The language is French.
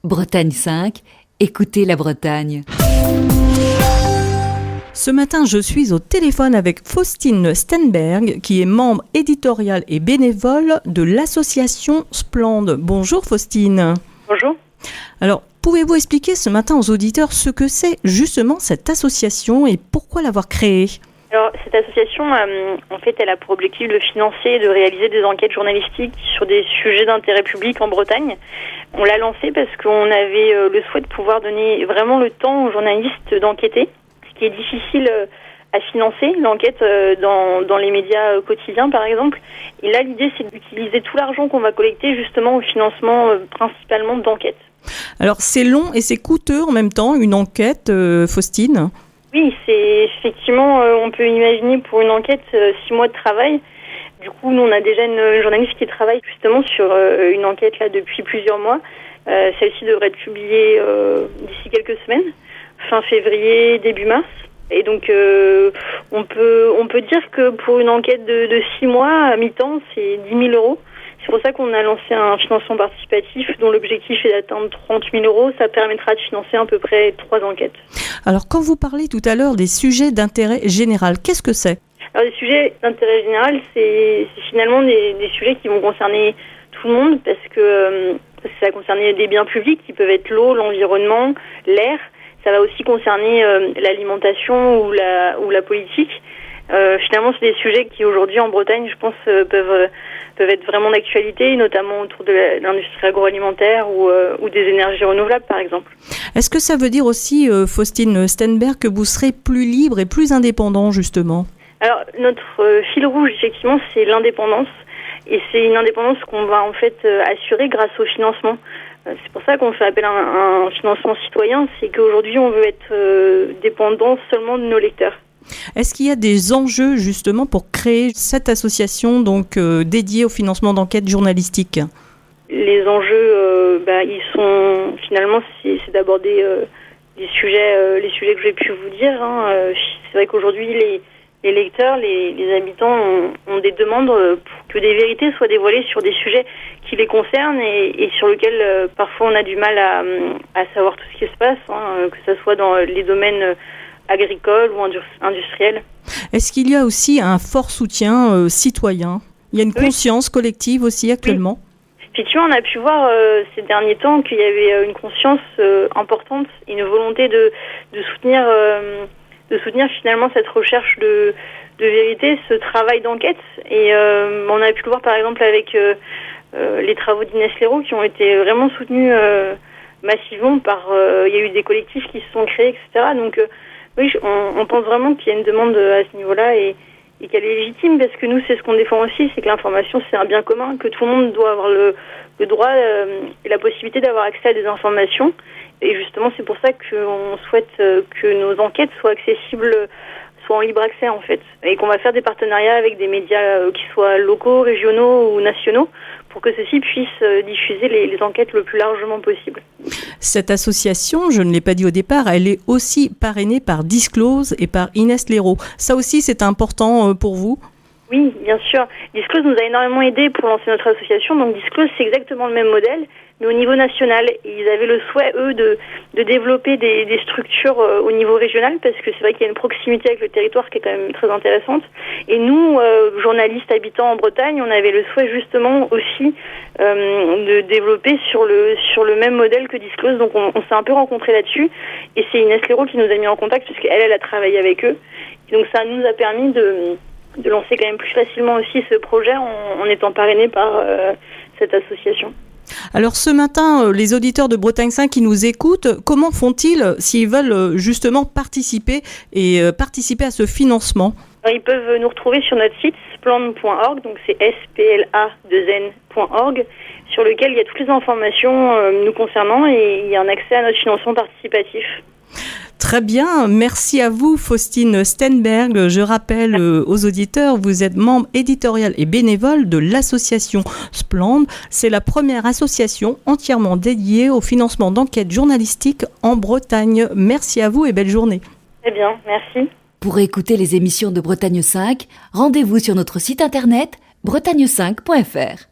Bretagne 5, écoutez la Bretagne. Ce matin, je suis au téléphone avec Faustine Stenberg, qui est membre éditorial et bénévole de l'association Splende. Bonjour Faustine. Bonjour. Alors, pouvez-vous expliquer ce matin aux auditeurs ce que c'est justement cette association et pourquoi l'avoir créée ? Alors, cette association, en fait, elle a pour objectif de financer et de réaliser des enquêtes journalistiques sur des sujets d'intérêt public en Bretagne. On l'a lancée parce qu'on avait le souhait de pouvoir donner vraiment le temps aux journalistes d'enquêter, ce qui est difficile à financer, l'enquête dans les médias quotidiens, par exemple. Et là, l'idée, c'est d'utiliser tout l'argent qu'on va collecter justement au financement principalement d'enquêtes. Alors, c'est long et c'est coûteux en même temps, une enquête, Faustine ? Oui, c'est effectivement, on peut imaginer pour une enquête 6 mois de travail. Du coup, nous, on a déjà une journaliste qui travaille justement sur une enquête là depuis plusieurs mois. Celle-ci devrait être publiée d'ici quelques semaines, fin février, début mars. Et donc, on peut dire que pour une enquête de 6 mois à mi-temps, c'est 10 000 euros. C'est pour ça qu'on a lancé un financement participatif dont l'objectif est d'atteindre 30 000 euros. Ça permettra de financer à peu près 3 enquêtes. Alors, quand vous parlez tout à l'heure des sujets d'intérêt général, qu'est-ce que c'est ? Alors, les sujets d'intérêt général, c'est finalement des sujets qui vont concerner tout le monde parce que ça va concerner des biens publics qui peuvent être l'eau, l'environnement, l'air. Ça va aussi concerner l'alimentation ou la politique. Finalement, c'est des sujets qui aujourd'hui en Bretagne, je pense, peuvent être vraiment d'actualité, notamment autour de l'industrie agroalimentaire ou des énergies renouvelables, par exemple. Est-ce que ça veut dire aussi, Faustine Stenberg, que vous serez plus libre et plus indépendant, justement ? Alors, notre fil rouge, effectivement, c'est l'indépendance. Et c'est une indépendance qu'on va en fait assurer grâce au financement. C'est pour ça qu'on fait appel à un financement citoyen. C'est qu'aujourd'hui, on veut être dépendant seulement de nos lecteurs. Est-ce qu'il y a des enjeux justement pour créer cette association donc dédiée au financement d'enquêtes journalistiques ? Les enjeux, ils sont finalement c'est d'aborder les sujets que j'ai pu vous dire. C'est vrai qu'aujourd'hui les lecteurs, les habitants ont des demandes pour que des vérités soient dévoilées sur des sujets qui les concernent et sur lesquels parfois on a du mal à savoir tout ce qui se passe, que ce soit dans les domaines agricole ou industriel. Est-ce qu'il y a aussi un fort soutien citoyen ? Il y a une conscience collective aussi actuellement ? Oui. Effectivement, on a pu voir ces derniers temps qu'il y avait une conscience importante, une volonté de soutenir finalement cette recherche de vérité, ce travail d'enquête. Et on a pu le voir par exemple avec les travaux d'Inès Léraud qui ont été vraiment soutenus massivement par... il y a eu des collectifs qui se sont créés, etc. Donc... oui, on pense vraiment qu'il y a une demande à ce niveau-là et qu'elle est légitime parce que nous, c'est ce qu'on défend aussi, c'est que l'information, c'est un bien commun, que tout le monde doit avoir le droit et la possibilité d'avoir accès à des informations. Et justement, c'est pour ça qu'on souhaite que nos enquêtes soient accessibles, soient en libre accès en fait. Et qu'on va faire des partenariats avec des médias qui soient locaux, régionaux ou nationaux pour que ceux-ci puissent diffuser les enquêtes le plus largement possible. Cette association, je ne l'ai pas dit au départ, elle est aussi parrainée par Disclose et par Inès Léraud. Ça aussi, c'est important pour vous ? Oui, bien sûr. Disclose nous a énormément aidés pour lancer notre association. Donc Disclose, c'est exactement le même modèle, mais au niveau national. Et ils avaient le souhait, eux, de développer des structures au niveau régional, parce que c'est vrai qu'il y a une proximité avec le territoire qui est quand même très intéressante. Et nous, journalistes habitants en Bretagne, on avait le souhait justement aussi de développer sur le même modèle que Disclose. Donc on s'est un peu rencontrés là-dessus. Et c'est Inès Léraud qui nous a mis en contact, parce qu'elle a travaillé avec eux. Et donc ça nous a permis de lancer quand même plus facilement aussi ce projet en étant parrainé par cette association. Alors ce matin, les auditeurs de Bretagne 5 qui nous écoutent, comment font-ils s'ils veulent justement participer à ce financement ? Alors, ils peuvent nous retrouver sur notre site splende.org, donc c'est spla2n.org, sur lequel il y a toutes les informations nous concernant et il y a un accès à notre financement participatif. Très bien, merci à vous Faustine Stenberg. Je rappelle aux auditeurs, vous êtes membre éditorial et bénévole de l'association Splende. C'est la première association entièrement dédiée au financement d'enquêtes journalistiques en Bretagne. Merci à vous et belle journée. Très bien, merci. Pour écouter les émissions de Bretagne 5, rendez-vous sur notre site internet bretagne5.fr.